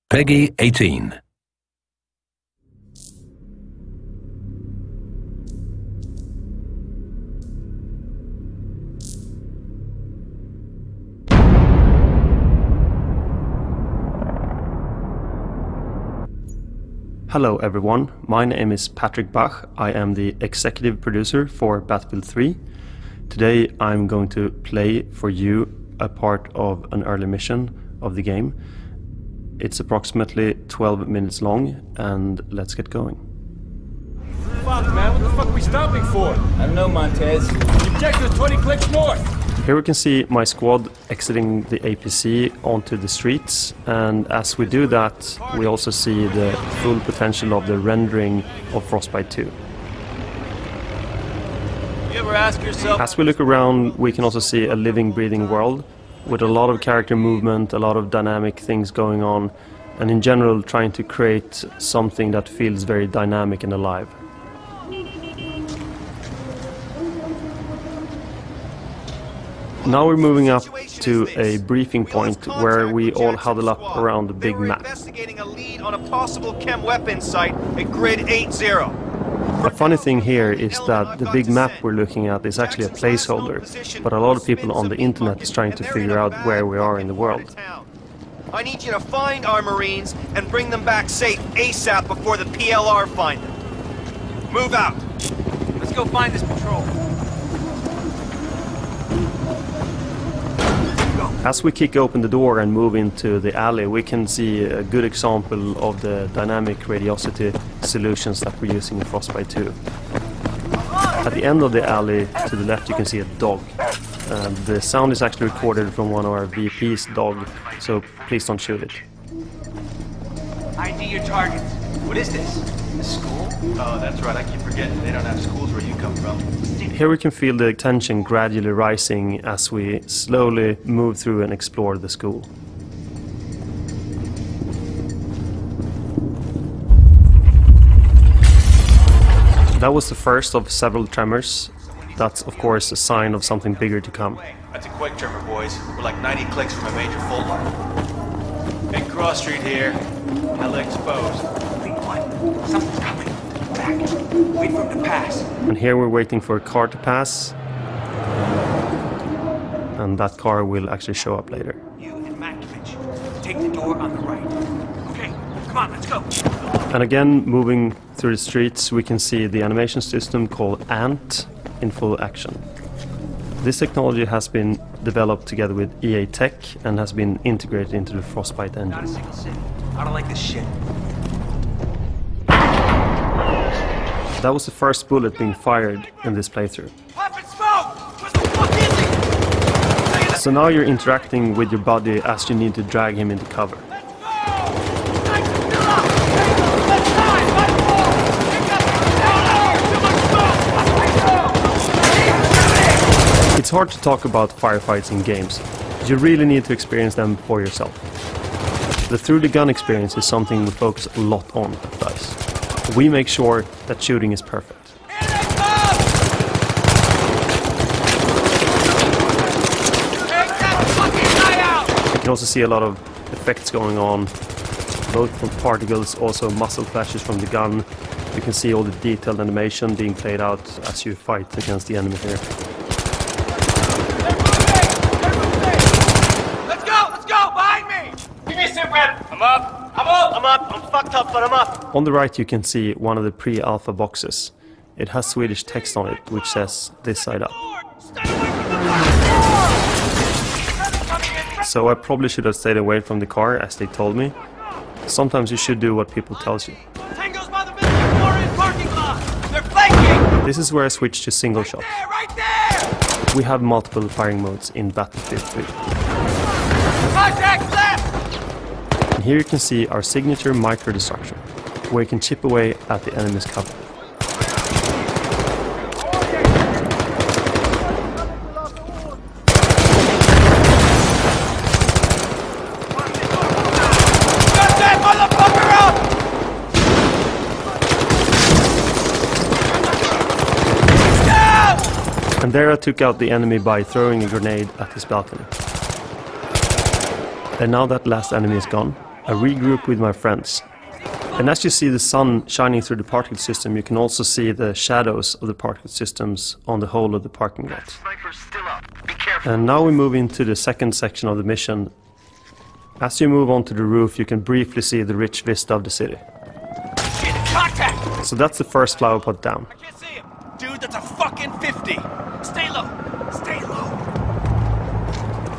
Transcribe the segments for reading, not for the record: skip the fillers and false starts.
Peggy 18. Hello everyone, my name is Patrick Bach. I am the executive producer for Battlefield 3. Today I'm going to play for you a part of an early mission of the game. It's approximately 12 minutes long, and let's get going. Fuck, man, what the fuck are we stopping for? I don't know, Montez. The objective's 20 clicks north. Here we can see my squad exiting the APC onto the streets, and as we do that, we also see the full potential of the rendering of Frostbite 2. You ever ask yourself... As we look around, we can also see a living, breathing world with a lot of character movement, a lot of dynamic things going on, and in general trying to create something that feels very dynamic and alive. Now we're moving up to a briefing point where we all huddle up around the big map. Investigating a lead on a possible chem weapons site at Grid 80. A funny thing here is that the big map we're looking at is actually a placeholder, but a lot of people on the internet is trying to figure out where we are in the world. I need you to find our Marines and bring them back safe ASAP before the PLR find them. Move out. Let's go find this patrol. As we kick open the door and move into the alley, we can see a good example of the dynamic radiosity solutions that we're using in Frostbite 2. At the end of the alley, to the left, you can see a dog. The sound is actually recorded from one of our VP's dog, so please don't shoot it. ID your targets. What is this? A school? Oh, that's right. I keep forgetting they don't have schools where you come from. Here we can feel the tension gradually rising as we slowly move through and explore the school. That was the first of several tremors. That's of course a sign of something bigger to come. That's a quick tremor, boys. We're like 90 clicks from a major fault line. Big cross street here. Hella exposed. Something's coming. Back. Wait for him to pass. And here we're waiting for a car to pass. And that car will actually show up later. You and Makovich. Take the door on the right. Okay, come on, let's go. And again, moving through the streets, we can see the animation system called ANT in full action. This technology has been developed together with EA Tech and has been integrated into the Frostbite engine. Not a single city. I don't like this shit. That was the first bullet being fired in this playthrough. Poppin' smoke! Where the fuck is he? So now you're interacting with your buddy as you need to drag him into cover. It's hard to talk about firefights in games. You really need to experience them for yourself. The through-the-gun experience is something we focus a lot on at DICE. We make sure that shooting is perfect. You can also see a lot of effects going on, both from particles, also muzzle flashes from the gun. You can see all the detailed animation being played out as you fight against the enemy here. Let's go, behind me! Give me a sit rep. I'm up. I'm fucked up, but I'm up. On the right you can see one of the pre-alpha boxes. It has Swedish text on it, which says "this side up." So I probably should have stayed away from the car, as they told me. Sometimes you should do what people tell you. Tango's by the Warren parking lot. They're flanking. This is where I switch to single shot. Right there. We have multiple firing modes in Battlefield 3. Contact left. And here you can see our signature micro-destruction, where you can chip away at the enemy's cover. Got that motherfucker up! And there I took out the enemy by throwing a grenade at his balcony. And now that last enemy is gone, I regroup with my friends. And as you see the sun shining through the particle system, you can also see the shadows of the particle systems on the whole of the parking lot. Sniper's still up. Be careful. And now we move into the second section of the mission. As you move onto the roof, you can briefly see the rich vista of the city. Shit, contact! So that's the first flower pot down. I can't see him. Dude, that's a fucking 50. Stay low. Stay low.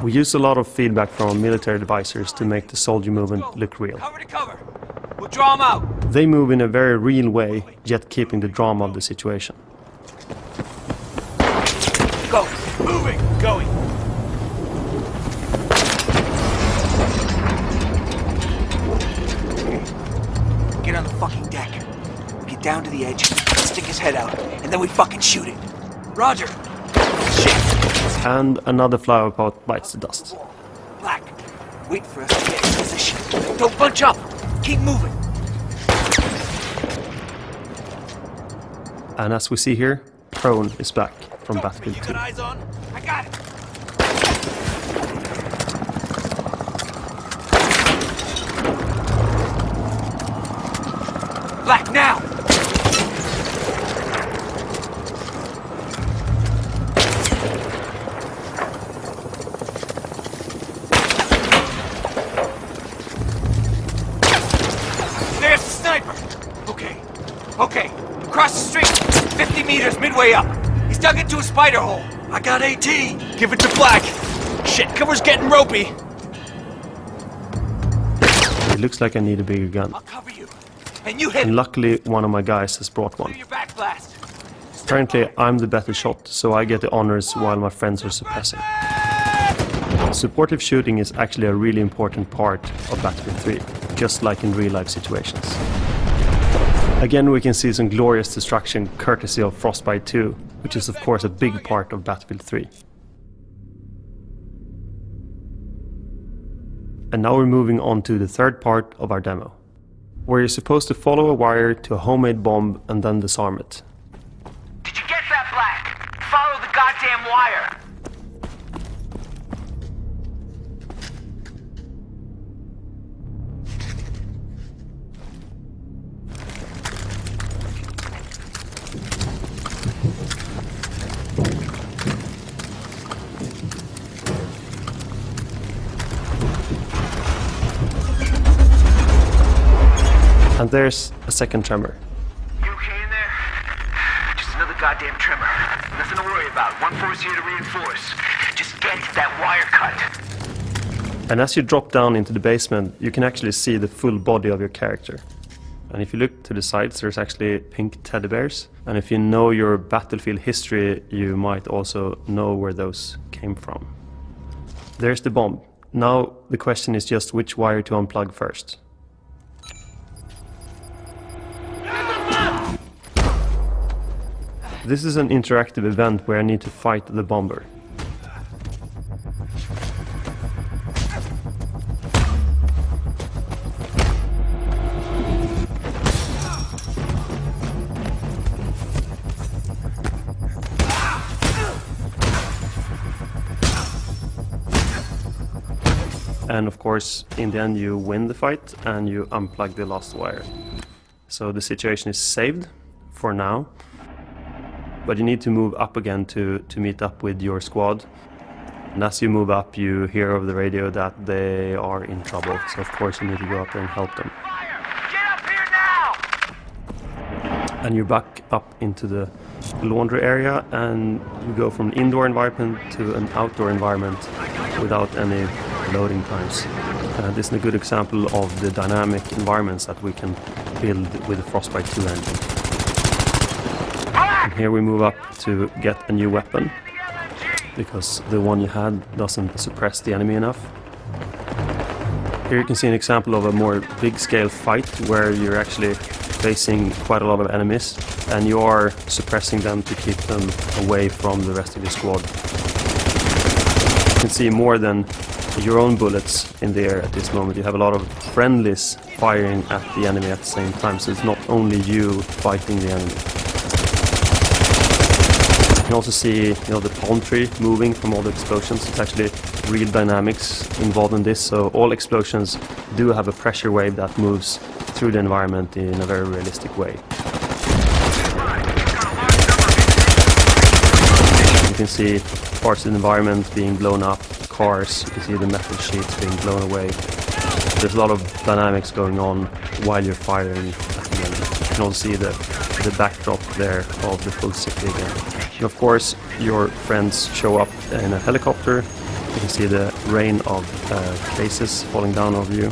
We use a lot of feedback from military advisors to make the soldier movement look real. Cover to cover. We'll draw him out. They move in a very real way, yet keeping the drama of the situation. Go. Moving. Going. Get on the fucking deck. Get down to the edge, stick his head out, and then we fucking shoot it. Roger. Shit. And another flower pot bites the dust. Black. Wait for us to get in position. Don't bunch up. Keep moving. And as we see here, Prone is back from Battlefield You 2. got eyes on? I got it. Black, now! There's the sniper! Okay. Across the street, 50 meters midway up. He's dug into a spider hole. I got AT. Give it to Black. Shit, cover's getting ropey. It looks like I need a bigger gun. I'll cover you. And you hit And luckily, one of my guys has brought one. your back blast. Apparently, I'm the better shot, so I get the honors while my friends are suppressing. Supportive shooting is actually a really important part of Battlefield 3, just like in real-life situations. Again, we can see some glorious destruction courtesy of Frostbite 2, which is of course a big part of Battlefield 3. And now we're moving on to the third part of our demo, where you're supposed to follow a wire to a homemade bomb and then disarm it. Did you get that, Black? Follow the goddamn wire. And there's a second tremor. You okay in there? Just another goddamn tremor. Nothing to worry about. One force here to reinforce. Just get that wire cut. And as you drop down into the basement, you can actually see the full body of your character. And if you look to the sides, there's actually pink teddy bears. And if you know your Battlefield history, you might also know where those came from. There's the bomb. Now the question is just which wire to unplug first. This is an interactive event where I need to fight the bomber. And of course, in the end you win the fight and you unplug the last wire. So the situation is saved for now. But you need to move up again to meet up with your squad. And as you move up, you hear over the radio that they are in trouble. So of course you need to go up there and help them. Get up here now! And you're back up into the laundry area and you go from an indoor environment to an outdoor environment without any loading times. This is a good example of the dynamic environments that we can build with the Frostbite 2 engine. And here we move up to get a new weapon, because the one you had doesn't suppress the enemy enough. Here you can see an example of a more big-scale fight where you're actually facing quite a lot of enemies and you are suppressing them to keep them away from the rest of your squad. You can see more than your own bullets in the air at this moment. You have a lot of friendlies firing at the enemy at the same time, so it's not only you fighting the enemy. can also see, the palm tree moving from all the explosions. It's actually real dynamics involved in this, so all explosions do have a pressure wave that moves through the environment in a very realistic way. You can see parts of the environment being blown up, cars, you can see the metal sheets being blown away. There's a lot of dynamics going on while you're firing at the moment. You can also see the backdrop there of the full city again. And of course, your friends show up in a helicopter. You can see the rain of cases falling down over you.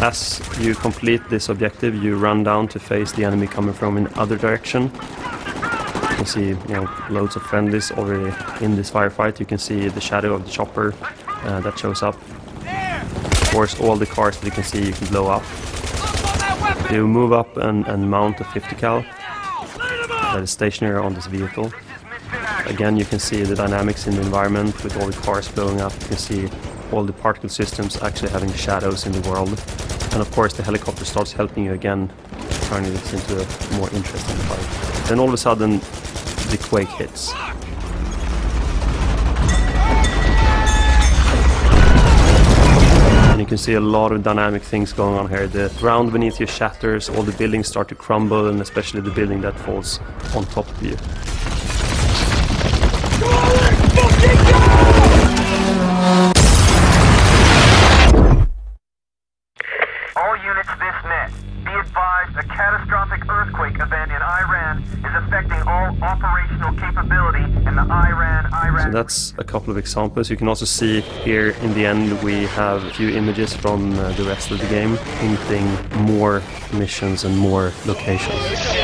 As you complete this objective, you run down to face the enemy coming from in other direction. You can see, loads of friendlies already in this firefight. You can see the shadow of the chopper that shows up. Of course, all the cars that you can see, you can blow up. You move up and mount a 50 cal that is stationary on this vehicle. Again, you can see the dynamics in the environment with all the cars blowing up. You can see all the particle systems actually having shadows in the world. And of course, the helicopter starts helping you again, turning this into a more interesting fight. Then all of a sudden, the quake hits. And you can see a lot of dynamic things going on here. The ground beneath you shatters, all the buildings start to crumble, and especially the building that falls on top of you. All units this net. Be advised, a catastrophic earthquake event in Iran is affecting all operational capability in the Iran. So that's a couple of examples. You can also see here in the end we have a few images from the rest of the game, hinting more missions and more locations.